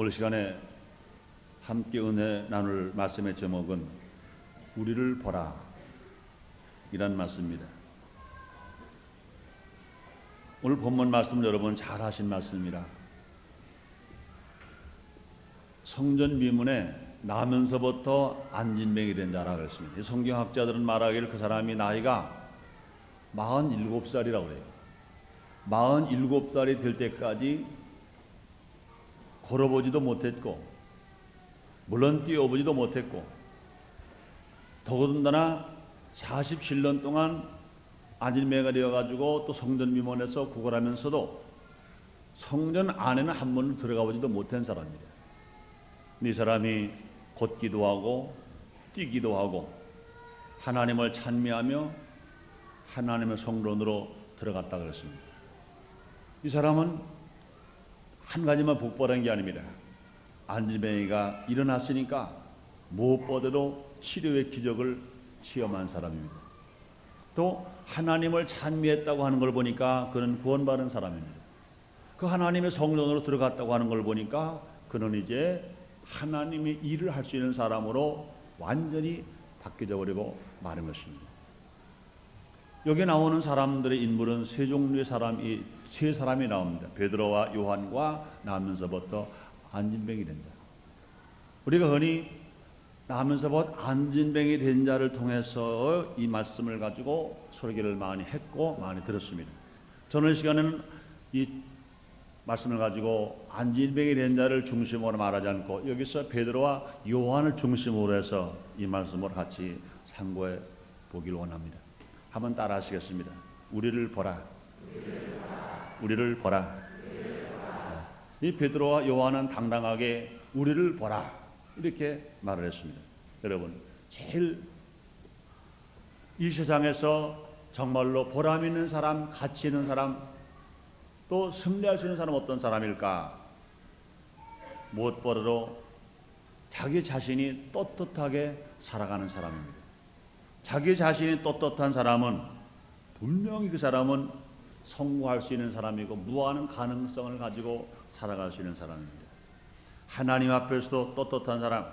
오늘 시간에 함께 은혜 나눌 말씀의 제목은 우리를 보라 이란 말씀입니다. 오늘 본문 말씀 여러분 잘 하신 말씀입니다. 성전 미문에 나면서부터 안진뱅이 된 자라 그랬습니다. 성경학자들은 말하기를 그 사람이 나이가 47살이라고 그래요. 47살이 될 때까지 걸어보지도 못했고 물론 뛰어보지도 못했고 더군다나 47년 동안 안진뱅이가 되어가지고 또 성전 미문에서 구걸하면서도 성전 안에는 한 번도 들어가보지도 못한 사람입니다. 이 사람이 걷기도 하고 뛰기도 하고 하나님을 찬미하며 하나님의 성전으로 들어갔다 그랬습니다. 이 사람은 한 가지만 복받은 게 아닙니다. 안진뱅이가 일어났으니까 무엇보다도 치료의 기적을 체험한 사람입니다. 또 하나님을 찬미했다고 하는 걸 보니까 그는 구원받은 사람입니다. 그 하나님의 성전으로 들어갔다고 하는 걸 보니까 그는 이제 하나님의 일을 할 수 있는 사람으로 완전히 바뀌어 버리고 마는 것입니다. 여기 나오는 사람들의 인물은 세 종류의 세 사람이 나옵니다. 베드로와 요한과 나면서부터 안진뱅이 된 자. 우리가 흔히 나면서부터 안진뱅이 된 자를 통해서 이 말씀을 가지고 설교를 많이 했고 많이 들었습니다. 저는 이 시간에는 이 말씀을 가지고 안진뱅이 된 자를 중심으로 말하지 않고 여기서 베드로와 요한을 중심으로 해서 이 말씀을 같이 상고해 보기를 원합니다. 한번 따라 하시겠습니다. 우리를 보라. 우리를 보라. 이 베드로와 요한은 당당하게 우리를 보라 이렇게 말을 했습니다. 여러분, 제일 이 세상에서 정말로 보람 있는 사람, 가치 있는 사람, 또 승리할 수 있는 사람 어떤 사람일까? 무엇보다도 자기 자신이 떳떳하게 살아가는 사람입니다. 자기 자신이 떳떳한 사람은 분명히 그 사람은 성공할 수 있는 사람이고 무한한 가능성을 가지고 살아갈 수 있는 사람입니다. 하나님 앞에서도 떳떳한 사람,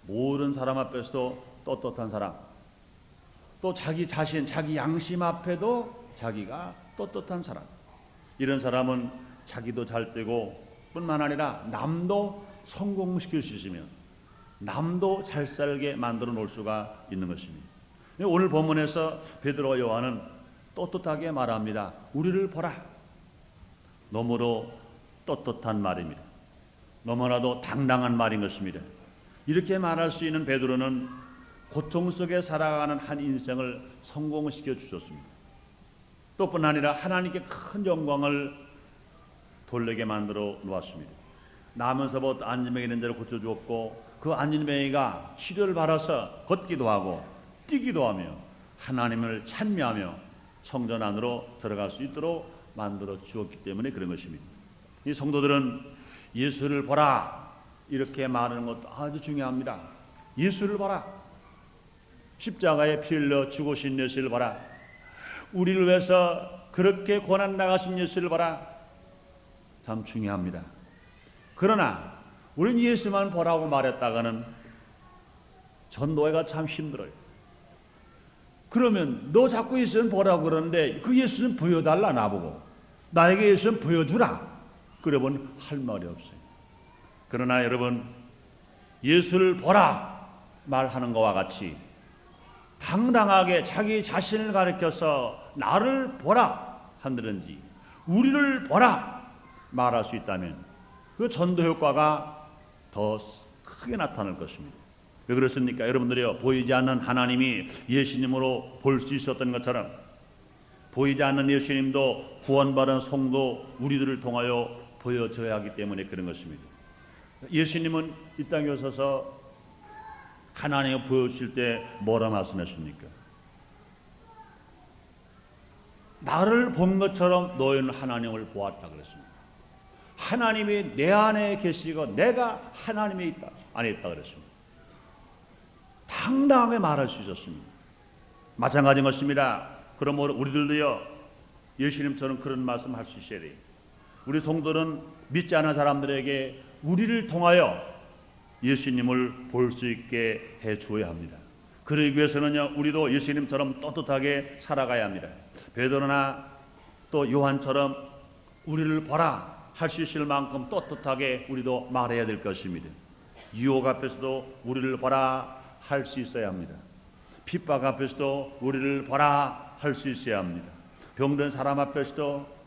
모든 사람 앞에서도 떳떳한 사람, 또 자기 자신, 자기 양심 앞에도 자기가 떳떳한 사람. 이런 사람은 자기도 잘 되고 뿐만 아니라 남도 성공시킬 수 있으며 남도 잘 살게 만들어 놓을 수가 있는 것입니다. 오늘 본문에서 베드로와 요한은 떳떳하게 말합니다. 우리를 보라. 너무도 떳떳한 말입니다. 너무나도 당당한 말인 것입니다. 이렇게 말할 수 있는 베드로는 고통 속에 살아가는 한 인생을 성공시켜 주셨습니다. 또 뿐 아니라 하나님께 큰 영광을 돌리게 만들어 놓았습니다. 나면서부터 안진뱅이 된 자를 고쳐주었고 그 안진뱅이가 치료를 받아서 걷기도 하고 뛰기도 하며 하나님을 찬미하며 성전 안으로 들어갈 수 있도록 만들어 주었기 때문에 그런 것입니다. 이 성도들은 예수를 보라 이렇게 말하는 것도 아주 중요합니다. 예수를 보라. 십자가에 피 흘려 죽으신 예수를 보라. 우리를 위해서 그렇게 고난 나가신 예수를 보라. 참 중요합니다. 그러나 우리는 예수만 보라고 말했다가는 전도회가 참 힘들어요. 그러면 너 자꾸 예수는 보라고 그러는데 그 예수는 보여달라 나보고. 나에게 예수는 보여주라. 그러면 할 말이 없어요. 그러나 여러분 예수를 보라 말하는 것과 같이 당당하게 자기 자신을 가리켜서 나를 보라 한다든지 우리를 보라 말할 수 있다면 그 전도 효과가 더 크게 나타날 것입니다. 왜 그렇습니까? 여러분들이요, 보이지 않는 하나님이 예수님으로 볼 수 있었던 것처럼 보이지 않는 예수님도 구원받은 성도 우리들을 통하여 보여져야 하기 때문에 그런 것입니다. 예수님은 이 땅에 오셔서 하나님을 보여주실 때 뭐라 말씀하십니까? 나를 본 것처럼 너희는 하나님을 보았다 그랬습니다. 하나님이 내 안에 계시고 내가 하나님에 있다 안에 있다 그랬습니다. 당당하게 말할 수 있었습니다. 마찬가지인 것입니다. 그러므로 우리들도요 예수님처럼 그런 말씀 할 수 있어야 돼요. 우리 성도는 믿지 않은 사람들에게 우리를 통하여 예수님을 볼 수 있게 해 주어야 합니다. 그러기 위해서는요, 우리도 예수님처럼 떳떳하게 살아가야 합니다. 베드로나 또 요한처럼 우리를 보라 할 수 있을 만큼 떳떳하게 우리도 말해야 될 것입니다. 유혹 앞에서도 우리를 보라 할 수 있어야 합니다. 핍박 앞에서도 우리를 보라 할 수 있어야 합니다. 병든 사람 앞에서도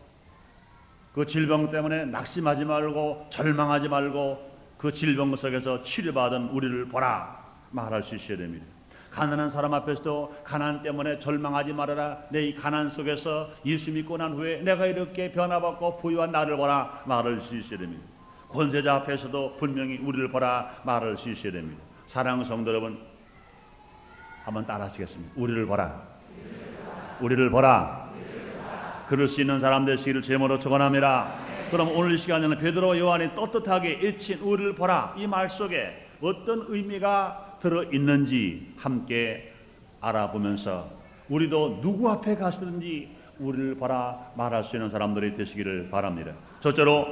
그 질병 때문에 낙심하지 말고 절망하지 말고 그 질병 속에서 치료받은 우리를 보라 말할 수 있어야 됩니다. 가난한 사람 앞에서도 가난 때문에 절망하지 말아라. 내 이 가난 속에서 예수 믿고 난 후에 내가 이렇게 변화받고 부유한 나를 보라 말할 수 있어야 됩니다. 권세자 앞에서도 분명히 우리를 보라 말할 수 있어야 됩니다. 사랑하는 성도 여러분, 한번 따라 하시겠습니다. 우리를 보라. 우리를 보라. 그럴 수 있는 사람 되시기를 제모로 축원합니다. 그럼 오늘 이 시간에는 베드로 요한이 떳떳하게 일친 우리를 보라 이 말 속에 어떤 의미가 들어있는지 함께 알아보면서 우리도 누구 앞에 가서든지 우리를 보라 말할 수 있는 사람들이 되시기를 바랍니다. 첫째로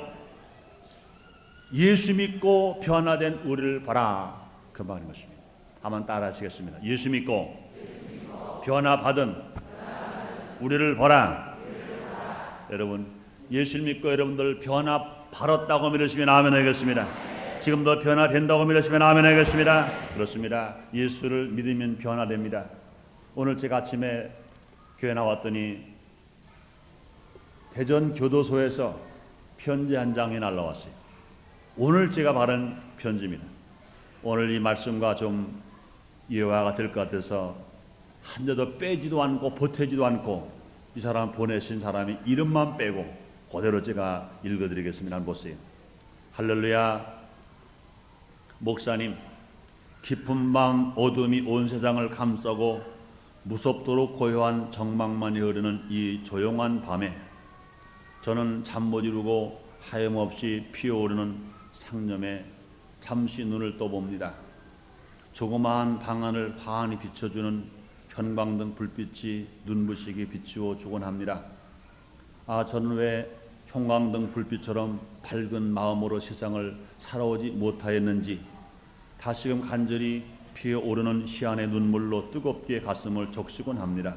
예수 믿고 변화된 우리를 보라 그 말인 것입니다. 한번 따라 하시겠습니다. 예수 믿고 변화받은 우리를 보라. 여러분 예수 믿고 여러분들 변화받았다고 믿으시면 아멘 하겠습니다. 지금도 변화된다고 믿으시면 아멘 하겠습니다. 그렇습니다. 예수를 믿으면 변화됩니다. 오늘 제가 아침에 교회 나왔더니 대전 교도소에서 편지 한 장이 날라왔어요. 오늘 제가 받은 편지입니다. 오늘 이 말씀과 좀 이해가 될 것 같아서 한 자도 빼지도 않고 보태지도 않고 이 사람 보내신 사람이 이름만 빼고 그대로 제가 읽어드리겠습니다. 한번 보세요. 할렐루야. 목사님, 깊은 밤 어둠이 온 세상을 감싸고 무섭도록 고요한 정막만이 흐르는 이 조용한 밤에 저는 잠 못 이루고 하염없이 피어오르는 상념에 잠시 눈을 떠봅니다. 조그마한 방 안을 환히 비춰주는 편광등 불빛이 눈부시게 비추어 주곤 합니다. 아, 저는 왜 형광등 불빛처럼 밝은 마음으로 세상을 살아오지 못하였는지 다시금 간절히 피어오르는 희한의 눈물로 뜨겁게 가슴을 적시곤 합니다.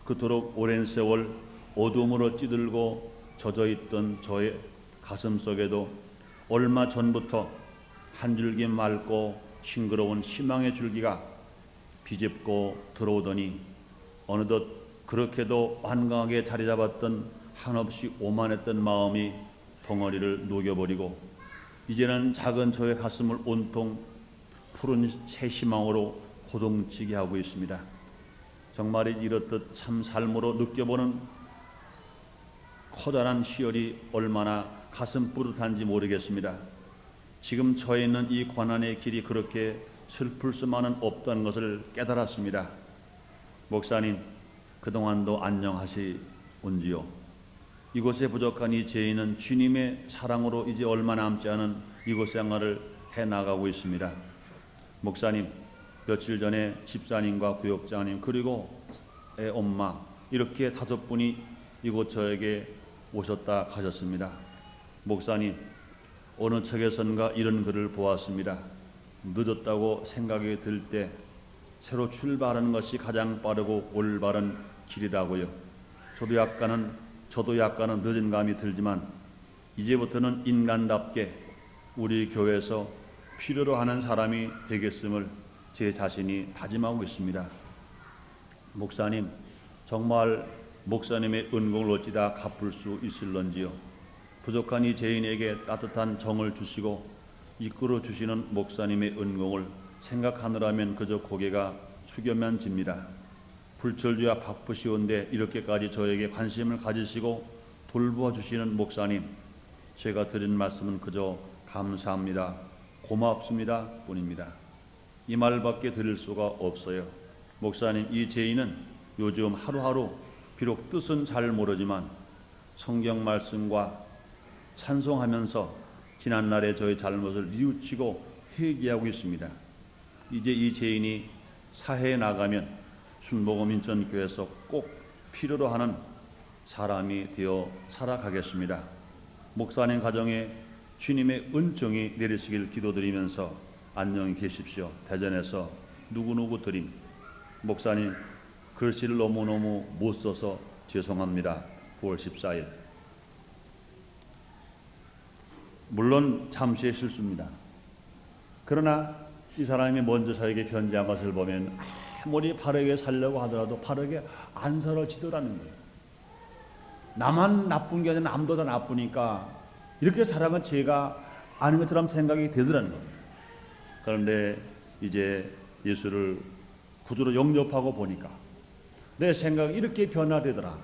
그토록 오랜 세월 어둠으로 찌들고 젖어있던 저의 가슴 속에도 얼마 전부터 한 줄기 맑고 싱그러운 희망의 줄기가 비집고 들어오더니 어느덧 그렇게도 완강하게 자리 잡았던 한없이 오만했던 마음이 덩어리를 녹여버리고 이제는 작은 저의 가슴을 온통 푸른 새 희망으로 고동치게 하고 있습니다. 정말이 이렇듯 참 삶으로 느껴보는 커다란 희열이 얼마나 가슴 뿌듯한지 모르겠습니다. 지금 처해 있는 이 고난의 길이 그렇게 슬플 수만은 없다는 것을 깨달았습니다. 목사님, 그동안도 안녕하시온지요? 이곳에 부족한 이 죄인은 주님의 사랑으로 이제 얼마 남지 않은 이곳 생활을 해나가고 있습니다. 목사님, 며칠 전에 집사님과 구역장님 그리고 애 엄마 이렇게 5분이 이곳 저에게 오셨다 가셨습니다. 목사님, 어느 책에선가 이런 글을 보았습니다. 늦었다고 생각이 들 때 새로 출발하는 것이 가장 빠르고 올바른 길이라고요. 저도 약간은 늦은 감이 들지만 이제부터는 인간답게 우리 교회에서 필요로 하는 사람이 되겠음을 제 자신이 다짐하고 있습니다. 목사님, 정말 목사님의 은공을 어찌다 갚을 수 있을런지요. 부족한 이 죄인에게 따뜻한 정을 주시고 이끌어 주시는 목사님의 은공을 생각하느라면 그저 고개가 숙여만 집니다. 불철주야 바쁘시온데 이렇게까지 저에게 관심을 가지시고 돌보아 주시는 목사님, 제가 드린 말씀은 그저 감사합니다, 고맙습니다 뿐입니다. 이 말밖에 드릴 수가 없어요. 목사님, 이 죄인은 요즘 하루하루 비록 뜻은 잘 모르지만 성경 말씀과 찬송하면서 지난날의 저의 잘못을 뉘우치고 회개하고 있습니다. 이제 이 죄인이 사회에 나가면 순복음 인천교회에서 꼭 필요로 하는 사람이 되어 살아가겠습니다. 목사님 가정에 주님의 은총이 내리시길 기도드리면서 안녕히 계십시오. 대전에서 누구누구 드림. 목사님 글씨를 너무너무 못 써서 죄송합니다. 9월 14일. 물론 잠시의 실수입니다. 그러나 이 사람이 먼저 저에게 편지한 것을 보면 아무리 바르게 살려고 하더라도 바르게 안 살아지더라는 거예요. 나만 나쁜 게 아니라 남도 다 나쁘니까 이렇게 살아간 제가 아는 것처럼 생각이 되더라는 겁니다. 그런데 이제 예수를 구주로 영접하고 보니까 내 생각이 이렇게 변화되더라.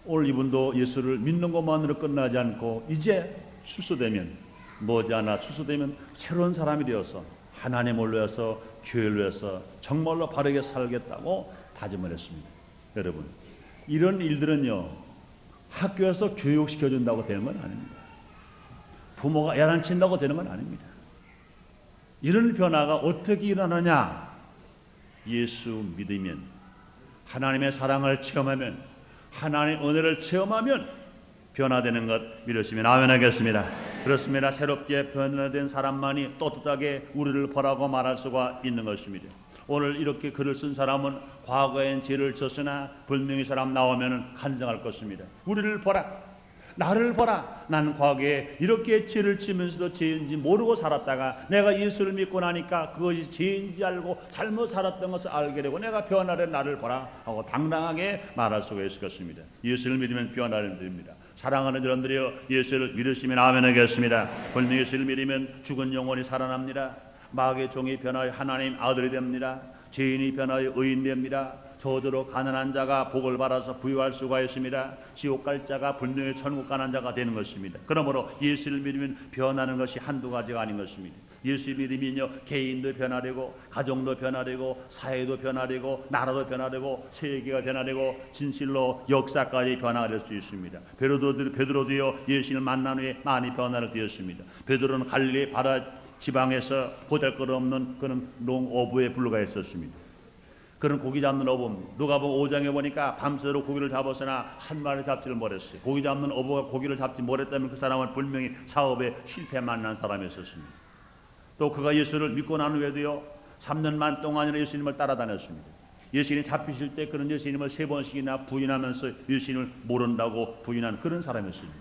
오늘 이분도 예수를 믿는 것만으로 끝나지 않고 이제 추수되면 머지않아 추수되면 새로운 사람이 되어서 하나님을 위해서 교회를 위해서 정말로 바르게 살겠다고 다짐을 했습니다. 여러분 이런 일들은요 학교에서 교육시켜준다고 되는 건 아닙니다. 부모가 야단친다고 되는 건 아닙니다. 이런 변화가 어떻게 일어나냐? 예수 믿으면 하나님의 사랑을 체험하면 하나님의 은혜를 체험하면 변화되는 것 믿으시면 아멘 하겠습니다. 그렇습니다. 새롭게 변화된 사람만이 떳떳하게 우리를 보라고 말할 수가 있는 것입니다. 오늘 이렇게 글을 쓴 사람은 과거엔 죄를 졌으나 분명히 사람 나오면 간증할 것입니다. 우리를 보라. 나를 보라. 나는 과거에 이렇게 죄를 지면서도 죄인지 모르고 살았다가 내가 예수를 믿고 나니까 그것이 죄인지 알고 잘못 살았던 것을 알게 되고 내가 변화된 나를 보라 하고 당당하게 말할 수가 있을 것입니다. 예수를 믿으면 변화를 됩니다. 사랑하는 여러분들이여 예수를 믿으시면 아멘 하겠습니다. 분명히 예수를 믿으면 죽은 영혼이 살아납니다. 마귀의 종이 변화하여 하나님 아들이 됩니다. 죄인이 변화하여 의인 됩니다. 저주로 가난한 자가 복을 받아서 부유할 수가 있습니다. 지옥 갈 자가 분명히 천국 가는 자가 되는 것입니다. 그러므로 예수를 믿으면 변하는 것이 한두 가지가 아닌 것입니다. 예수 믿으면요 개인도 변화되고 가정도 변화되고 사회도 변화되고 나라도 변화되고 세계가 변화되고 진실로 역사까지 변화가 될 수 있습니다. 베드로도요 예수를 만난 후에 많이 변화를 되었습니다. 베드로는 갈릴리 바라 지방에서 보잘것없는 그런 농어부에 불과했었습니다. 그런 고기 잡는 어부입니다. 누가복음 5장에 보니까 밤새도록 고기를 잡았으나 한 마리 잡지를 못했어요. 고기 잡는 어부가 고기를 잡지 못했다면 그 사람은 분명히 사업에 실패 만난 사람이었습니다. 또 그가 예수를 믿고 난 후에도요 3년만 동안이나 예수님을 따라다녔습니다. 예수님 잡히실 때 그런 예수님을 3번씩이나 부인하면서 예수님을 모른다고 부인한 그런 사람이었습니다.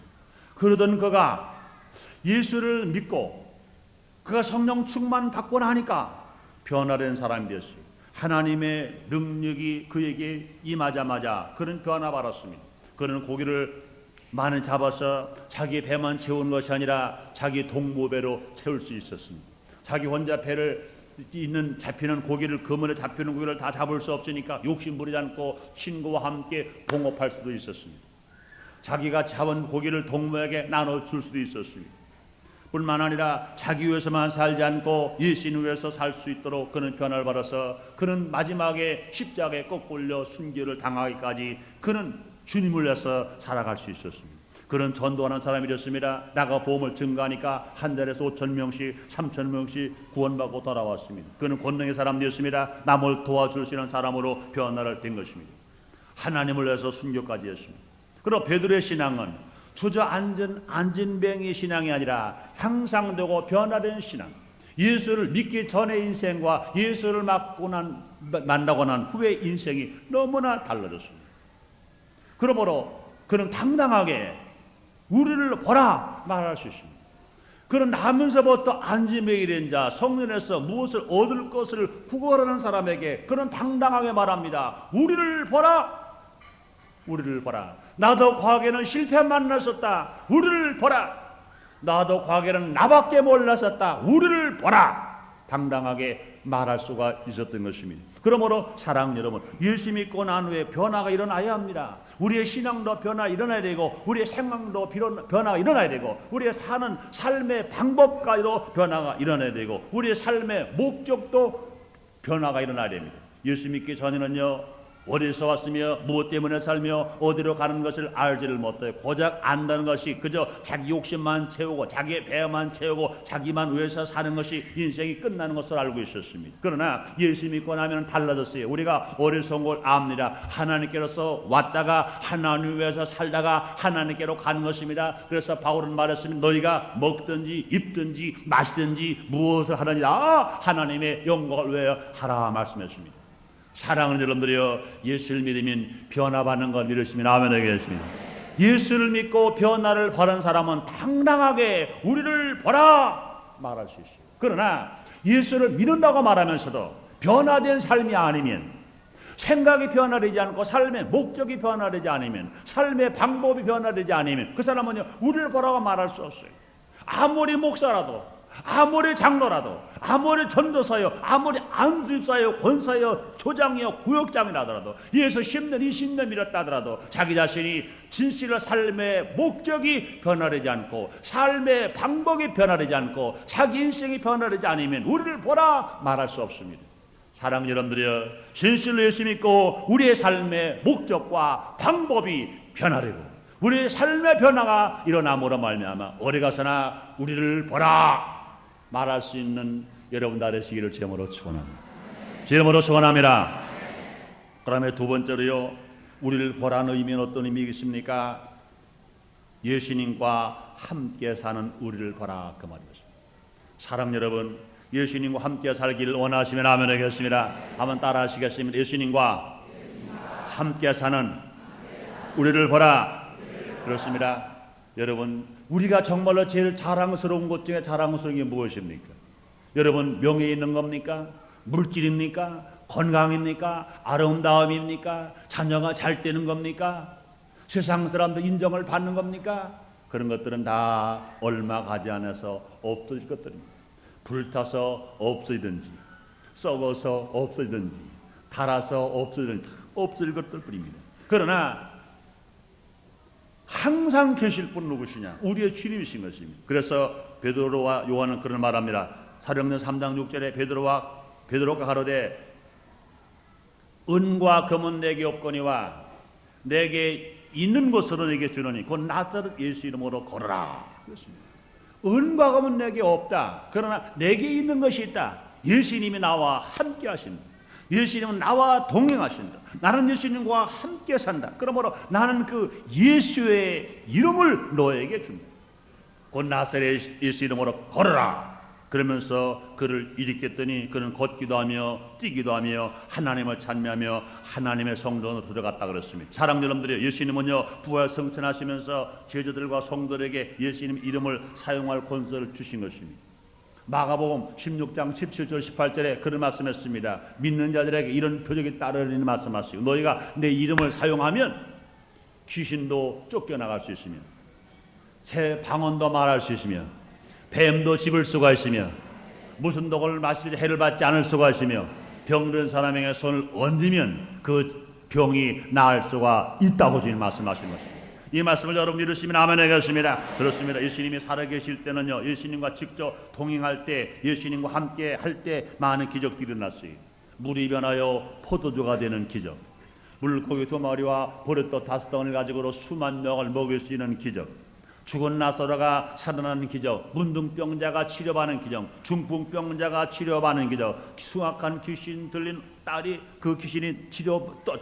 그러던 그가 예수를 믿고 그가 성령 충만 받고 나니까 변화된 사람이 되었어요. 하나님의 능력이 그에게 임하자마자 그는 변화 받았습니다. 그는 고기를 많이 잡아서 자기 배만 채우는 것이 아니라 자기 동무배로 채울 수 있었습니다. 자기 혼자 배를 잡히는 고기를 그물에 잡히는 고기를 다 잡을 수 없으니까 욕심 부리지 않고 친구와 함께 동업할 수도 있었습니다. 자기가 잡은 고기를 동무에게 나눠줄 수도 있었습니다. 뿐만 아니라 자기 위해서만 살지 않고 예수님 위해서 살 수 있도록 그는 변화를 받아서 그는 마지막에 십자가에 꺾을려 순교를 당하기까지 그는 주님을 위해서 살아갈 수 있었습니다. 그는 전도하는 사람이 되었습니다. 나가 보험을 증가하니까 한 달에서 5,000명씩 3,000명씩 구원받고 돌아왔습니다. 그는 권능의 사람 되었습니다. 남을 도와줄 수 있는 사람으로 변화를 된 것입니다. 하나님을 위해서 순교까지 했습니다. 그리고 베드로의 신앙은 주저앉은뱅이의 신앙이 아니라 향상되고 변화된 신앙. 예수를 믿기 전의 인생과 예수를 만나고 난 후의 인생이 너무나 달라졌습니다. 그러므로 그는 당당하게 우리를 보라 말할 수 있습니다. 그는 나면서부터 안진뱅이 된 자 성전에서 무엇을 얻을 것을 구걸하는 사람에게 그는 당당하게 말합니다. 우리를 보라. 우리를 보라. 나도 과거에는 실패만 났었다. 우리를 보라. 나도 과거에는 나밖에 몰랐었다. 우리를 보라. 당당하게 말할 수가 있었던 것입니다. 그러므로 사랑 여러분, 예수 믿고 난 후에 변화가 일어나야 합니다. 우리의 신앙도 변화 일어나야 되고 우리의 생각도 변화가 일어나야 되고 우리의 사는 삶의 방법까지도 변화가 일어나야 되고 우리의 삶의 목적도 변화가 일어나야 됩니다. 예수 믿기 전에는요 어디서 왔으며 무엇 때문에 살며 어디로 가는 것을 알지를 못해 고작 안다는 것이 그저 자기 욕심만 채우고 자기의 배만 채우고 자기만 위해서 사는 것이 인생이 끝나는 것을 알고 있었습니다. 그러나 예수 믿고 나면 달라졌어요. 우리가 어리석은 걸 압니다. 하나님께로서 왔다가 하나님 위해서 살다가 하나님께로 가는 것입니다. 그래서 바울은 말했습니다. 너희가 먹든지 입든지 마시든지 무엇을 하든지 다 하나님의 영광을 위하여 하라 말씀했습니다. 사랑하는 여러분들이여, 예수를 믿으면 변화받는 걸 믿으시면 아멘 하겠습니다. 예수를 믿고 변화를 바란 사람은 당당하게 우리를 보라 말할 수 있어요. 그러나 예수를 믿는다고 말하면서도 변화된 삶이 아니면, 생각이 변화되지 않고 삶의 목적이 변화되지 않으면, 삶의 방법이 변화되지 않으면 그 사람은요 우리를 보라고 말할 수 없어요. 아무리 목사라도, 아무리 장로라도, 아무리 전도사요, 아무리 안수집사요, 권사요, 조장이요, 구역장이라더라도, 예수 10년, 20년 믿었다 하더라도 자기 자신이 진실의 삶의 목적이 변화되지 않고 삶의 방법이 변화되지 않고 자기 인생이 변화되지 않으면 우리를 보라 말할 수 없습니다. 사랑하는 여러분들이여, 진실로 예수 믿고 우리의 삶의 목적과 방법이 변화되고 우리의 삶의 변화가 일어남으로 말미암아 어디 가서나 우리를 보라 말할 수 있는 여러분 다 되시기를 주님으로 축원합니다. 주님으로 축원합니다. 그다음에 두 번째로요, 우리를 보라는 의미는 어떤 의미겠습니까? 예수님과 함께 사는 우리를 보라 그 말이었습니다. 사랑 여러분, 예수님과 함께 살기를 원하시면 아멘 하겠습니다. 한번 따라 하시겠습니다. 예수님과 함께 사는 우리를 보라. 그렇습니다. 여러분, 우리가 정말로 제일 자랑스러운 것 중에 자랑스러운 게 무엇입니까? 여러분, 명예 있는 겁니까? 물질입니까? 건강입니까? 아름다움입니까? 자녀가 잘 되는 겁니까? 세상 사람들 인정을 받는 겁니까? 그런 것들은 다 얼마 가지 않아서 없어질 것들입니다. 불타서 없어지든지 썩어서 없어지든지 달아서 없어지든지 없어질 것들 뿐입니다. 그러나 항상 계실 분 누구시냐? 우리의 주님이신 것입니다. 그래서 베드로와 요한은 그런 말합니다. 사도행전 3장 6절에 베드로가 가로되 은과 금은 내게 없거니와 내게 있는 것으로 내게 주노니 곧 나사렛 예수 이름으로 걸어라. 그렇습니다. 은과 금은 내게 없다. 그러나 내게 있는 것이 있다. 예수님이 나와 함께 하신다. 예수님은 나와 동행하신다. 나는 예수님과 함께 산다. 그러므로 나는 그 예수의 이름을 너에게 준다. 곧 나사렛 예수 이름으로 걸어라. 그러면서 그를 일으켰더니 그는 걷기도 하며 뛰기도 하며 하나님을 찬미하며 하나님의 성전으로 들어갔다 그랬습니다. 사랑 여러분들이요, 예수님은요 부활 승천하시면서 제자들과 성도들에게 예수님 이름을 사용할 권세를 주신 것입니다. 마가복음 16장 17절 18절에 그를 말씀했습니다. 믿는 자들에게 이런 표적이 따르는 말씀하시고 너희가 내 이름을 사용하면 귀신도 쫓겨나갈 수 있으며 새 방언도 말할 수 있으며 뱀도 집을 수가 있으며 무슨 독을 마실 해를 받지 않을 수가 있으며 병든 사람에게 손을 얹으면 그 병이 나을 수가 있다고 주님 말씀하신 것입니다. 이 말씀을 여러분 믿으시면 아멘 하겠습니다. 그렇습니다. 예수님이 살아계실 때는요, 예수님과 직접 동행할 때, 예수님과 함께 할 때 많은 기적들이 일어났어요. 물이 변하여 포도주가 되는 기적, 물고기 2마리와 보리떡 5덩을 가지고 수만 명을 먹일 수 있는 기적, 죽은 나사로가 살아나는 기적, 문둥병자가 치료받는 기적, 중풍병자가 치료받는 기적, 흉악한 귀신 들린 딸이 그 귀신이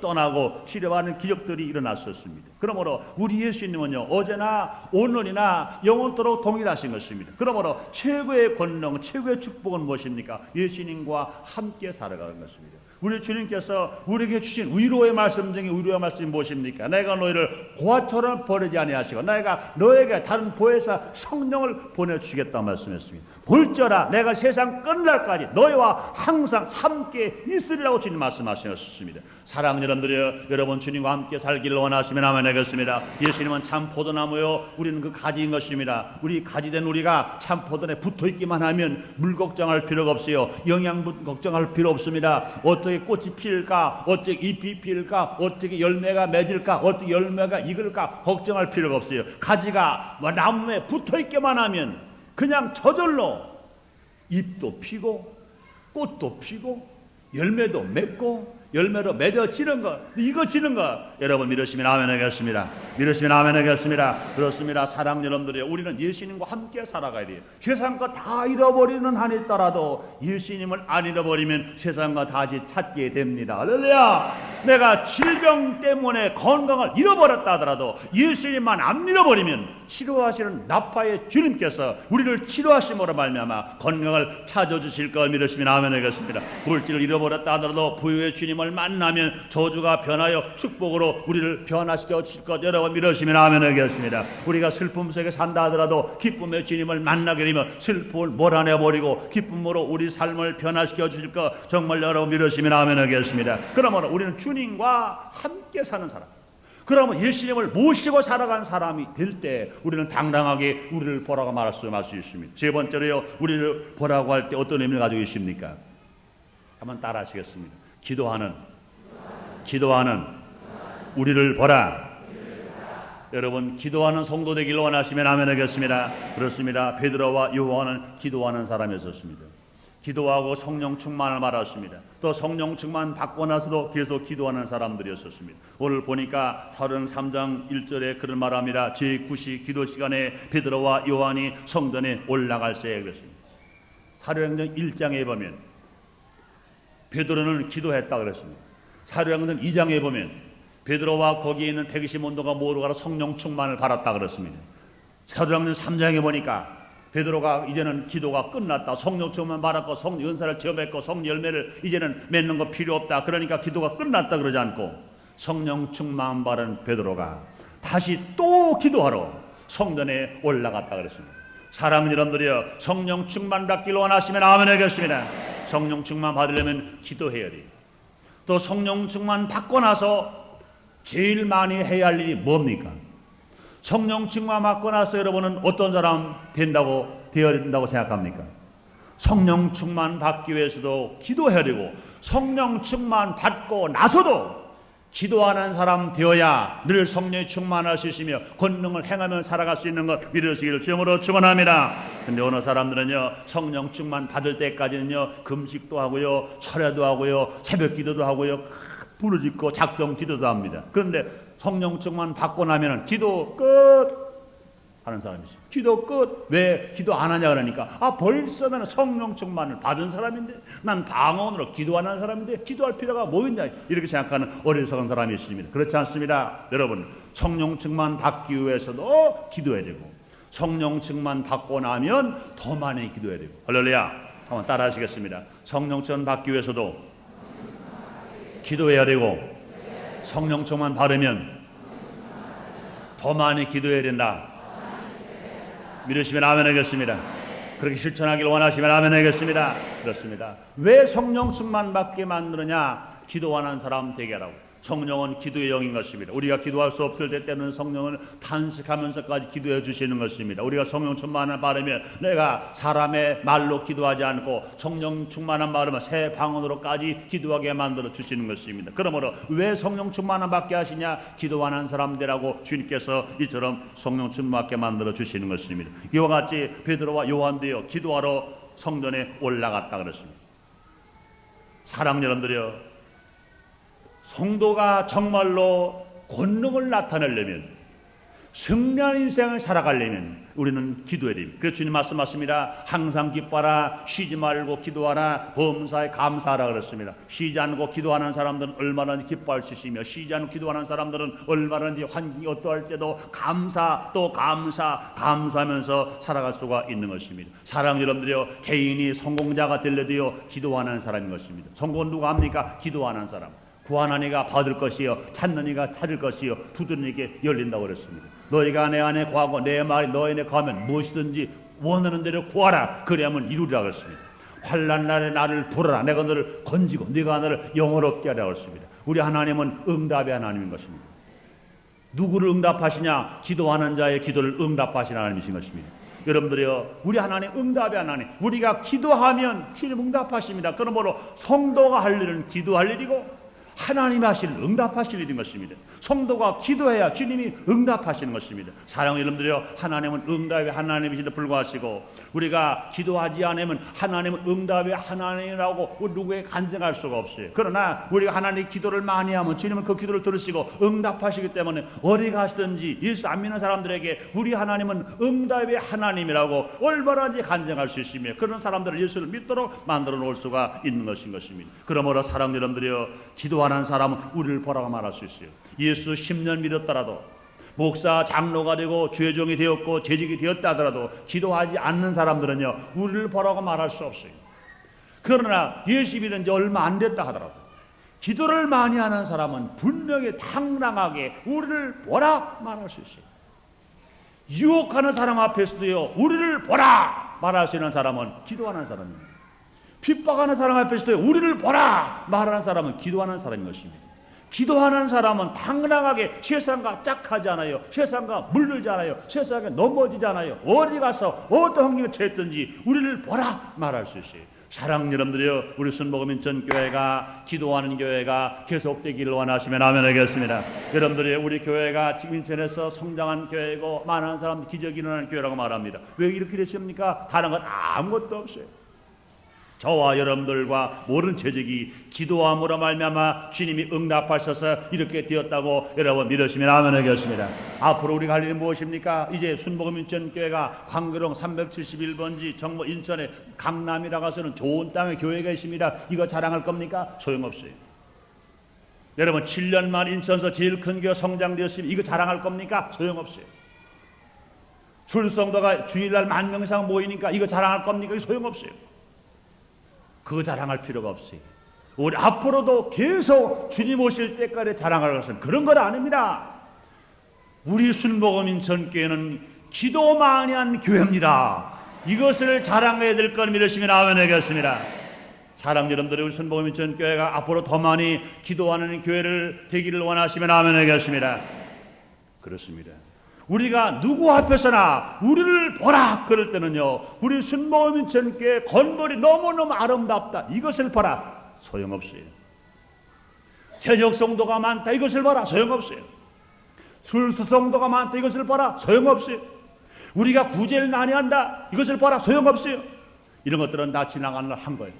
떠나고 치료받는 기적들이 일어났었습니다. 그러므로 우리 예수님은요 어제나 오늘이나 영원토록 동일하신 것입니다. 그러므로 최고의 권능, 최고의 축복은 무엇입니까? 예수님과 함께 살아가는 것입니다. 우리 주님께서 우리에게 주신 위로의 말씀 중에 위로의 말씀이 무엇입니까? 내가 너희를 고아처럼 버리지 아니하시고 내가 너에게 다른 보혜사 성령을 보내주겠다고 말씀했습니다. 볼지어다 내가 세상 끝날까지 너희와 항상 함께 있으리라고 주님 말씀하셨습니다. 사랑하는 여러분들이여, 여러분 주님과 함께 살기를 원하시면 아멘 하겠습니다. 예수님은 참 포도나무요 우리는 그 가지인 것입니다. 우리 가지된 우리가 참 포도에 붙어있기만 하면 물 걱정할 필요가 없어요. 영양분 걱정할 필요 없습니다. 어떻게 꽃이 필까, 어떻게 잎이 필까, 어떻게 열매가 맺을까, 어떻게 열매가 익을까 걱정할 필요가 없어요. 가지가 나무에 붙어있기만 하면 그냥 저절로 잎도 피고 꽃도 피고 열매도 맺고 열매로 맺어지는 것, 이거지는 것, 여러분 믿으시면 아멘 하겠습니다. 믿으시면 아멘 하겠습니다. 그렇습니다. 사랑 여러분들이요, 우리는 예수님과 함께 살아가야 돼요. 세상과 다 잃어버리는 한이 있더라도 예수님을 안 잃어버리면 세상과 다시 찾게 됩니다. 할렐루야. 내가 질병 때문에 건강을 잃어버렸다 하더라도 예수님만 안 잃어버리면 치료하시는 나파의 주님께서 우리를 치료하심으로 말미암아 건강을 찾아주실 걸 믿으시면 아멘 하겠습니다. 물질을 잃어버렸다 하더라도 부유의 주님을 만나면 저주가 변하여 축복으로 우리를 변화시켜 주실 것 여러분 믿으시면 아멘 하겠습니다. 우리가 슬픔 속에 산다 하더라도 기쁨의 주님을 만나게 되면 슬픔을 몰아내버리고 기쁨으로 우리 삶을 변화시켜 주실 것 정말 여러분 믿으시면 아멘 하겠습니다. 그러므로 우리는 주님과 함께 사는 사람, 그러면 예수님을 모시고 살아간 사람이 될 때 우리는 당당하게 우리를 보라고 말할 수 있습니다. 세 번째로요, 우리를 보라고 할 때 어떤 의미를 가지고 있습니까? 한번 따라 하시겠습니다. 기도하는 우리를 보라. 여러분 기도하는 성도 되기를 원하시면 아멘 하겠습니다. 그렇습니다. 베드로와 요한은 기도하는 사람이었습니다. 기도하고 성령 충만을 말했습니다. 또 성령 충만 받고 나서도 계속 기도하는 사람들이었습니다. 오늘 보니까 사도행 3장 1절에 그런 말합니다. 제9시 기도 시간에 베드로와 요한이 성전에 올라갈 때에 그랬습니다. 사도행전 1장에 보면 베드로는 기도했다 그랬습니다. 사도행전 2장에 보면 베드로와 거기에 있는 120원도가 모두 가서 성령 충만을 받았다 그랬습니다. 사도행전 3장에 보니까 베드로가 이제는 기도가 끝났다. 성령 충만 받았고 성 연사를 체험했고 성 열매를 이제는 맺는 거 필요 없다. 그러니까 기도가 끝났다 그러지 않고 성령 충만 받은 베드로가 다시 또 기도하러 성전에 올라갔다 그랬습니다. 사랑하는 여러분들이여, 성령 충만 받기를 원하시면 아멘 하겠습니다. 성령 충만 받으려면 기도해야 돼요. 또 성령 충만 받고 나서 제일 많이 해야 할 일이 뭡니까? 성령 충만 받고 나서 여러분은 어떤 사람 되어야 된다고 생각합니까? 성령 충만 받기 위해서도 기도해야 되고 성령 충만 받고 나서도 기도하는 사람 되어야 늘 성령이 충만할 수 있으며 권능을 행하며 살아갈 수 있는 것 믿으시기를 주님으로 축원합니다. 근데 어느 사람들은요, 성령 충만 받을 때까지는요 금식도 하고요 철야도 하고요 새벽 기도도 하고요 부르짖고 작정 기도도 합니다. 그런데 성령 충만 받고 나면은 기도 끝 하는 사람이 있어요. 기도 끝. 왜 기도 안 하냐 그러니까 벌써 나는 성령 충만을 받은 사람인데 난 방언으로 기도하는 사람인데 기도할 필요가 뭐 있냐 이렇게 생각하는 어리석은 사람이 있습니다. 그렇지 않습니다. 여러분 성령 충만 받기 위해서도 기도해야 되고 성령 충만 받고 나면 더 많이 기도해야 되고 할렐루야. 한번 따라 하시겠습니다. 성령 충만 받기 위해서도 기도해야 되고 성령 충만 받으면 더 많이 기도해야 된다. 믿으시면 아멘 하겠습니다. 그렇게 실천하기를 원하시면 아멘 하겠습니다. 그렇습니다. 왜 성령 충만 받게 만드느냐? 기도하는 사람 되게 하라고. 성령은 기도의 영인 것입니다. 우리가 기도할 수 없을 때는 성령은 탄식하면서까지 기도해 주시는 것입니다. 우리가 성령 충만을 받으면 내가 사람의 말로 기도하지 않고 성령 충만한 말을 새 방언으로까지 기도하게 만들어 주시는 것입니다. 그러므로 왜 성령 충만을 받게 하시냐? 기도하는 사람들하고 주님께서 이처럼 성령 충만 받게 만들어 주시는 것입니다. 이와 같이 베드로와 요한도요 기도하러 성전에 올라갔다 그랬습니다. 사랑 여러분들이요, 성도가 정말로 권능을 나타내려면 승리한 인생을 살아가려면 우리는 기도해야 됩니다. 그래서 주님 말씀하십니다. 항상 기뻐하라, 쉬지 말고 기도하라, 범사에 감사하라 그랬습니다. 쉬지 않고 기도하는 사람들은 얼마든지 기뻐할 수 있으며 쉬지 않고 기도하는 사람들은 얼마든지 환경이 어떠할 때도 감사하면서 살아갈 수가 있는 것입니다. 사랑 여러분들이요, 개인이 성공자가 되려도요 기도하는 사람인 것입니다. 성공은 누가 합니까? 기도하는 사람. 구하는 이가 받을 것이요 찾는 이가 찾을 것이요 두드리는 이게 열린다고 그랬습니다. 너희가 내 안에 구하고 내 말이 너희 안에 구하면 무엇이든지 원하는 대로 구하라 그리하면 이루리라 그랬습니다. 환난 날에 나를 부르라 내가 너를 건지고 네가 너를 영원롭게 하라 그랬습니다. 우리 하나님은 응답의 하나님인 것입니다. 누구를 응답하시냐? 기도하는 자의 기도를 응답하시는 하나님이신 것입니다. 여러분들이요, 우리 하나님 응답의 하나님, 우리가 기도하면 주님 응답하십니다. 그러므로 성도가 할 일은 기도할 일이고 하나님이 하실 응답하실 일인 것입니다. 성도가 기도해야 주님이 응답하시는 것입니다. 사랑하는 여러분들이요, 하나님은 응답의 하나님이시다 불구하시고 우리가 기도하지 않으면 하나님은 응답의 하나님이라고 누구에게 간증할 수가 없어요. 그러나 우리가 하나님의 기도를 많이 하면 주님은 그 기도를 들으시고 응답하시기 때문에 어디 가시든지 예수 안 믿는 사람들에게 우리 하나님은 응답의 하나님이라고 얼마든지 간증할 수 있으며 그런 사람들을 예수를 믿도록 만들어 놓을 수가 있는 것입니다. 그러므로 사랑하는 여러분들이요, 기도하는 사람은 우리를 보라고 말할 수 있어요. 예수 10년 믿었더라도 목사 장로가 되고 죄종이 되었고 재직이 되었다 하더라도 기도하지 않는 사람들은요 우리를 보라고 말할 수 없어요. 그러나 예수 믿은 지 얼마 안 됐다 하더라도 기도를 많이 하는 사람은 분명히 당당하게 우리를 보라 말할 수 있어요. 유혹하는 사람 앞에서도요 우리를 보라 말할 수 있는 사람은 기도하는 사람입니다. 핍박하는 사람 앞에서도 우리를 보라 말하는 사람은 기도하는 사람인 것입니다. 기도하는 사람은 당당하게 세상과 짝하지 않아요. 세상과 물들지 않아요. 세상에 넘어지지 않아요. 어디 가서 어떤 환경에 처했든지 우리를 보라 말할 수 있어요. 사랑하는 여러분들이요, 우리 순복음인천교회가 기도하는 교회가 계속되기를 원하시면 아멘 하겠습니다. 여러분들이 우리 교회가 지금 인천에서 성장한 교회고 많은 사람들이 기적이 일어나는 교회라고 말합니다. 왜 이렇게 됐습니까? 다른 건 아무것도 없어요. 저와 여러분들과 모든 재직이 기도함으로 말미암아 주님이 응답하셔서 이렇게 되었다고 여러분 믿으시면 아멘 하겠습니다. 앞으로 우리가 할 일은 무엇입니까? 이제 순복음인천교회가 광교동 371번지 정모 인천의 강남이라고 해서는 좋은 땅에 교회가 있습니다. 이거 자랑할 겁니까? 소용없어요. 여러분 7년 만 인천에서 제일 큰 교회 성장되었으면 이거 자랑할 겁니까? 소용없어요. 출성도가 주일날 10,000명 이상 모이니까 이거 자랑할 겁니까? 이거 소용없어요. 그거 자랑할 필요가 없어요. 우리 앞으로도 계속 주님 오실 때까지 자랑할 것은 그런 것 아닙니다. 우리 순복음인천교회는 기도 많이 한 교회입니다. 이것을 자랑해야 될 걸 믿으시면 아멘 하겠습니다. 사랑하는 여러분들이 우리 순복음인천교회가 앞으로 더 많이 기도하는 교회를 되기를 원하시면 아멘 하겠습니다. 그렇습니다. 우리가 누구 앞에서나 우리를 보라 그럴 때는요 우리 순복음인천교회 건물이 너무너무 아름답다 이것을 보라 소용없어요. 재적 성도가 많다 이것을 보라 소용없어요. 술수 성도가 많다 이것을 보라 소용없어요. 우리가 구제를 많이 한다 이것을 보라 소용없어요. 이런 것들은 다 지나가는 한 거예요.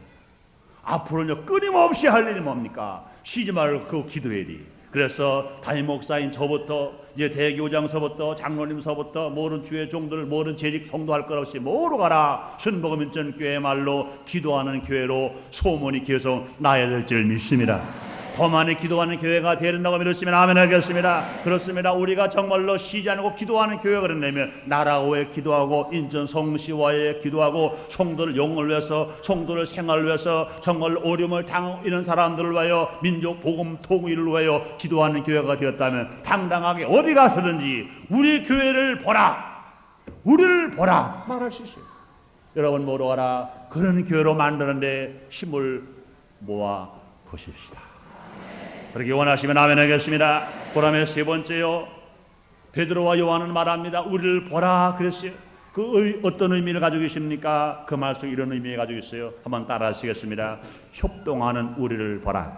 앞으로는 끊임없이 할 일이 뭡니까? 쉬지 말고 그 기도해야 돼. 그래서 담임 목사인 저부터 이제 대교장서부터 장로님서부터 모든 주의 종들 모든 재직 성도할 것 없이 모두 가라 순복음인천교회 말로 기도하는 교회로 소문이 계속 나야 될 줄 믿습니다. 더 많이 기도하는 교회가 되는다고 믿으시면 아멘 하겠습니다. 그렇습니다. 우리가 정말로 쉬지 않고 기도하는 교회가 그런다면 나라와의 기도하고 인천 성시와의 기도하고 성도를 영을 위해서 성도를 생활을 위해서 정말 어려움을 당하고 있는 사람들을 위하여 민족 복음 통일을 위하여 기도하는 교회가 되었다면 당당하게 어디 가서든지 우리 교회를 보라 우리를 보라 말할 수 있어요. 여러분 모두 와라 그런 교회로 만드는데 힘을 모아 보십시다. 그렇게 원하시면 아멘 하겠습니다. 보라의 세 번째요. 베드로와 요한은 말합니다. 우리를 보라 그랬어요. 그 어떤 의미를 가지고 계십니까? 그 말씀 이런 의미를 가지고 있어요. 한번 따라 하시겠습니다. 협동하는 우리를 보라.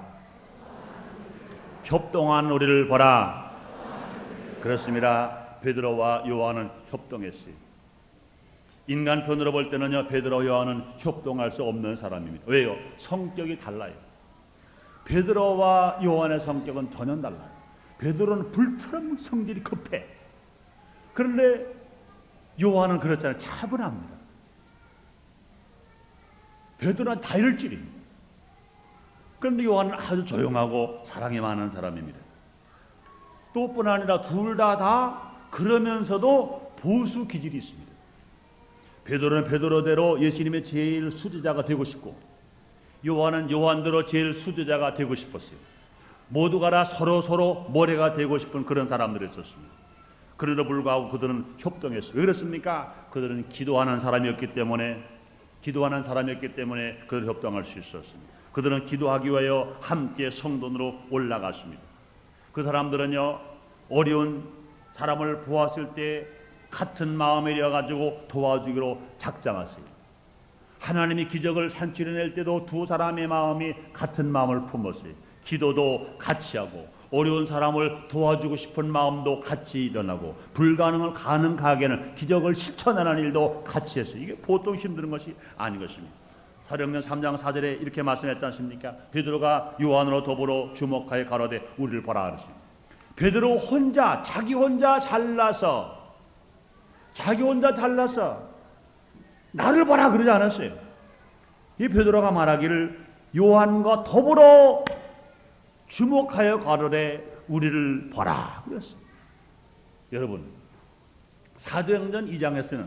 협동하는 우리를 보라. 그렇습니다. 베드로와 요한은 협동했어요. 인간 편으로 볼 때는요. 베드로와 요한은 협동할 수 없는 사람입니다. 왜요? 성격이 달라요. 베드로와 요한의 성격은 전혀 달라요. 베드로는 불처럼 성질이 급해. 그런데 요한은 그렇잖아요. 차분합니다. 베드로는 다혈질입니다. 그런데 요한은 아주 조용하고 사랑이 많은 사람입니다. 또 뿐 아니라 둘 다 그러면서도 보수 기질이 있습니다. 베드로는 베드로대로 예수님의 제일 수제자가 되고 싶고 요한은 요한대로 제일 수제자가 되고 싶었어요. 모두가 다 서로 모래가 되고 싶은 그런 사람들이 있었습니다. 그럼에도 불구하고 그들은 협동했어요. 왜 그렇습니까? 그들은 기도하는 사람이었기 때문에 그들 협동할 수 있었습니다. 그들은 기도하기 위하여 함께 성전으로 올라갔습니다. 그 사람들은요 어려운 사람을 보았을 때 같은 마음이 되어가지고 도와주기로 작정했어요. 하나님이 기적을 산출해낼 때도 두 사람의 마음이 같은 마음을 품었어요. 기도도 같이 하고 어려운 사람을 도와주고 싶은 마음도 같이 일어나고 불가능을 가능하게 하는 기적을 실천하는 일도 같이 했어요. 이게 보통 힘든 것이 아닌 것입니다. 사도행전 3장 4절에 이렇게 말씀했지 않습니까? 베드로가 요한으로 더불어 주목하여 가로되 우리를 보라 그러십니다. 베드로 혼자 자기 혼자 잘나서 나를 보라 그러지 않았어요. 이 베드로가 말하기를 요한과 더불어 주목하여 가로되 우리를 보라 그랬어요. 여러분, 사도행전 2장에서는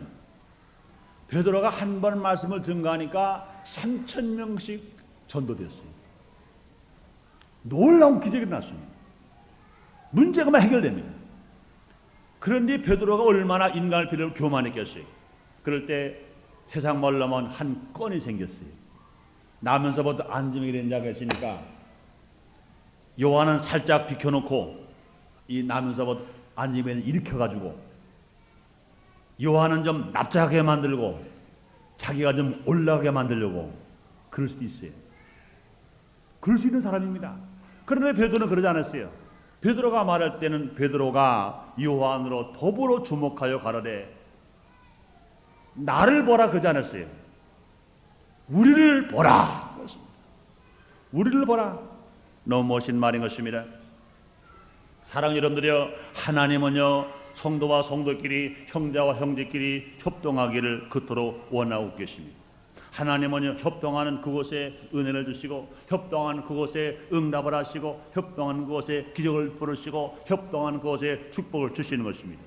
베드로가 한 번 말씀을 증거하니까 3,000명씩 전도됐어요. 놀라운 기적이 났습니다. 문제가 해결됩니다. 그런데 베드로가 얼마나 인간을 필요로 교만했겠어요. 그럴 때 세상 말로만 한 건이 생겼어요. 나면서부터 안중이 된 자가 있으니까 요한은 살짝 비켜놓고 이 나면서부터 안중이 일으켜가지고 요한은 좀 납작하게 만들고 자기가 좀 올라가게 만들려고 그럴 수도 있어요. 그럴 수 있는 사람입니다. 그런데 베드로는 그러지 않았어요. 베드로가 말할 때는 베드로가 요한으로 더불어 주목하여 가로되 나를 보라 그러지 않았어요. 우리를 보라. 우리를 보라. 너무 멋진 말인 것입니다. 사랑 여러분들이여, 하나님은요 성도와 성도끼리, 형제와 형제끼리 협동하기를 그토록 원하고 계십니다. 하나님은 협동하는 그곳에 은혜를 주시고, 협동하는 그곳에 응답을 하시고, 협동하는 그곳에 기적을 부르시고, 협동하는 그곳에 축복을 주시는 것입니다.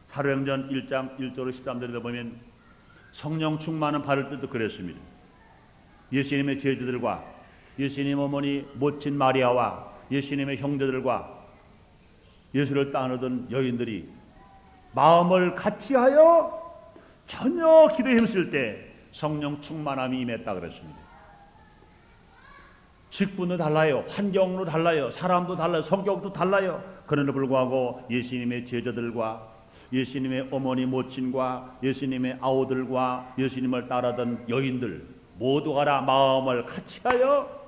사도행전 1장 1절로 13절에 보면 성령 충만은 받을 때도 그랬습니다. 예수님의 제자들과 예수님 어머니 모친 마리아와 예수님의 형제들과 예수를 따르던 여인들이 마음을 같이하여 전혀 기도에 힘쓸 때 성령 충만함이 임했다 그랬습니다. 직분도 달라요. 환경도 달라요. 사람도 달라요. 성격도 달라요. 그럼에도 불구하고 예수님의 제자들과 예수님의 어머니 모친과 예수님의 아우들과 예수님을 따르던 여인들 모두가 다 마음을 같이하여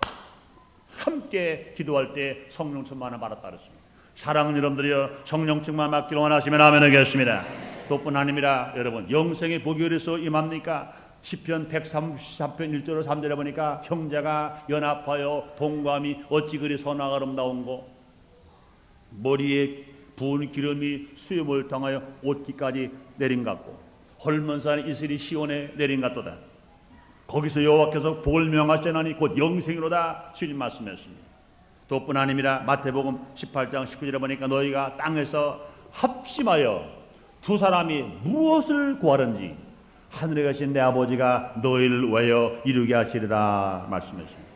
함께 기도할 때 성령 충만을 받았다 그랬습니다. 사랑하는 여러분들이여, 성령 충만 받기를 원하시면 아멘 하겠습니다. 또뿐 아닙니다. 여러분, 영생의 복이 어디서 임합니까? 시편 133편 1절로 3절에 보니까 형제가 연합하여 동감이 어찌 그리 선하고 아름다운고, 머리에 부은 기름이 수염을 통하여 옷깃까지 내린 같고, 헐몬산 이슬이 시온에 내린 같도다. 거기서 여호와께서 복을 명하시나니 곧 영생이로다 주님 말씀했습니다. 또뿐 아닙니다. 마태복음 18장 19절에 보니까 너희가 땅에서 합심하여 두 사람이 무엇을 구하든지 하늘에 계신 내 아버지가 너희를 위하여 이루게 하시리라 말씀했습니다.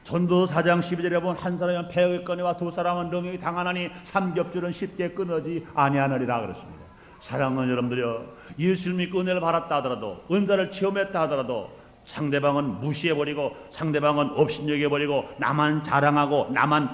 전도 4장 12절에 보면 한 사람은 폐역의 꺼내와 두 사람은 능히 당하나니 삼겹줄은 쉽게 끊어지 아니하느니라 그랬습니다. 사랑하는 여러분들이여, 예수를 믿고 은혜를 받았다 하더라도, 은사를 체험했다 하더라도 상대방은 무시해버리고 상대방은 업신여겨버리고 나만 자랑하고 나만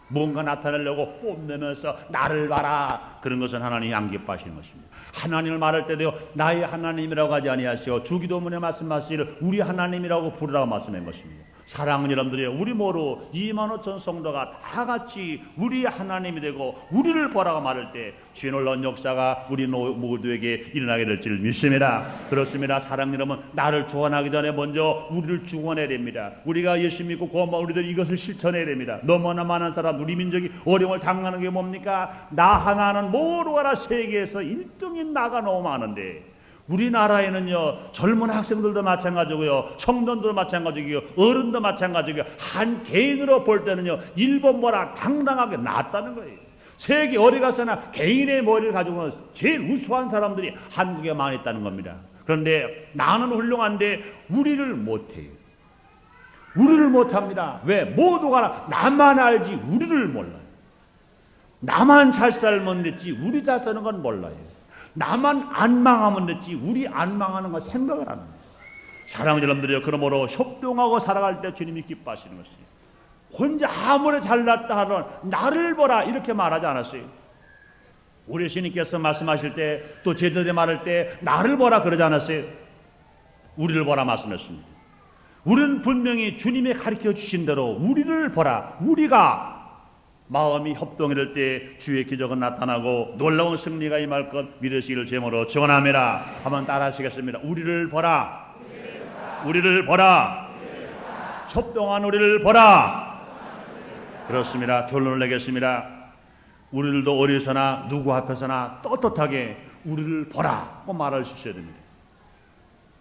뭔가 나타내려고 뽐내면서 나를 봐라, 그런 것은 하나님이 안 기뻐하시는 것입니다. 하나님을 말할 때도요, 나의 하나님이라고 하지 아니하시오 주기도문에 말씀하시기를 우리 하나님이라고 부르라고 말씀한 것입니다. 사랑하는 여러분들이여, 우리 모두 25,000 성도가 다 같이 우리 하나님이 되고 우리를 보라고 말할 때 주의 놀라운 역사가 우리 모두에게 일어나게 될 줄 믿습니다. 그렇습니다. 사랑하는 여러분, 나를 구원하기 전에 먼저 우리를 구원해야 됩니다. 우리가 예수 믿고 구원받은 우리들 이것을 실천해야 됩니다. 너무나 많은 사람, 우리 민족이 어려움을 당하는 게 뭡니까? 나 하나는 모두가 다 세계에서 1등인 나가 너무 많은데, 우리나라에는요 젊은 학생들도 마찬가지고요, 청년도 마찬가지고요, 어른도 마찬가지고요, 한 개인으로 볼 때는요 일본보다 당당하게 낫다는 거예요. 세계 어디 가서나 개인의 머리를 가지고는 제일 우수한 사람들이 한국에 많이 있다는 겁니다. 그런데 나는 훌륭한데 우리를 못해요. 우리를 못합니다. 왜? 모두가 나만 알지 우리를 몰라요. 나만 잘 살면 됐지 우리 잘 사는 건 몰라요. 나만 안 망하면 됐지 우리 안 망하는 거 생각을 안 합니다. 사랑하는 여러분들이요, 그러므로 협동하고 살아갈 때 주님이 기뻐하시는 것이에요. 혼자 아무리 잘났다 하면 나를 보라 이렇게 말하지 않았어요. 우리 주님께서 말씀하실 때, 또 제자들이 말할 때 나를 보라 그러지 않았어요. 우리를 보라 말씀했습니다. 우리는 분명히 주님이 가르쳐 주신 대로 우리를 보라. 우리가 마음이 협동할 때 주의 기적은 나타나고 놀라운 승리가 임할 것 믿으시기를 제모로 전합니다. 한번 따라하시겠습니다. 우리를 보라. 우리를 보라. 협동한 우리를 보라. 그렇습니다. 결론을 내겠습니다. 우리들도 어디서나 누구 앞에서나 떳떳하게 우리를 보라고 말할 수 있어야 됩니다.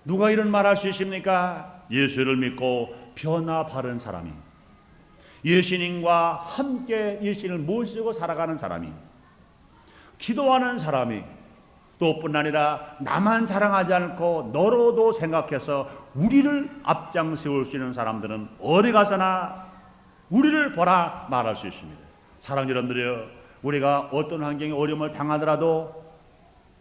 누가 이런 말할 수 있습니까? 예수를 믿고 변화 바른 사람이, 예수님과 함께 예수님을 모시고 살아가는 사람이, 기도하는 사람이, 또 뿐 아니라 나만 자랑하지 않고 너로도 생각해서 우리를 앞장 세울 수 있는 사람들은 어디 가서나 우리를 보라 말할 수 있습니다. 사랑하는 여러분들이여, 우리가 어떤 환경에 어려움을 당하더라도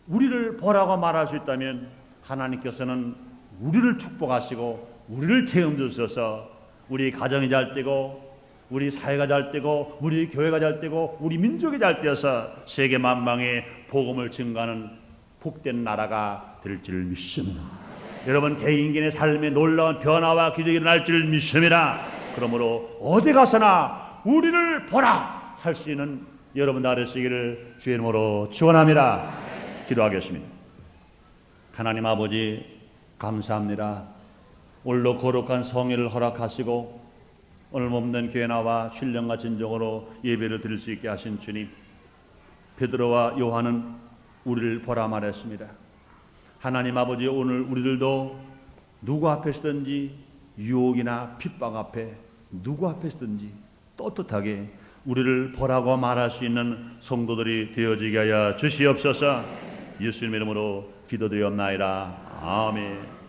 우리를 보라고 말할 수 있다면 하나님께서는 우리를 축복하시고 우리를 체험 주셔서 우리 가정이 잘 되고 우리 사회가 잘 되고 우리 교회가 잘 되고 우리 민족이 잘 되어서 세계 만방에 복음을 증가하는 복된 나라가 될 줄 믿습니다. 여러분 개인의 삶에 놀라운 변화와 기적이 일어날 줄 믿습니다. 그러므로 어디 가서나 우리를 보라 할 수 있는 여러분 다 되시기를 주의 이름으로 축원합니다. 기도하겠습니다. 하나님 아버지 감사합니다. 오늘도 거룩한 성회를 허락하시고 오늘 몸된 교회 나와 신령과 진정으로 예배를 드릴 수 있게 하신 주님, 베드로와 요한은 우리를 보라 말했습니다. 하나님 아버지, 오늘 우리들도 누구 앞에 서든지 유혹이나 핍박 앞에 누구 앞에 서든지 떳떳하게 우리를 보라고 말할 수 있는 성도들이 되어지게 하여 주시옵소서. 예수님의 이름으로 기도드리옵나이다. 아멘.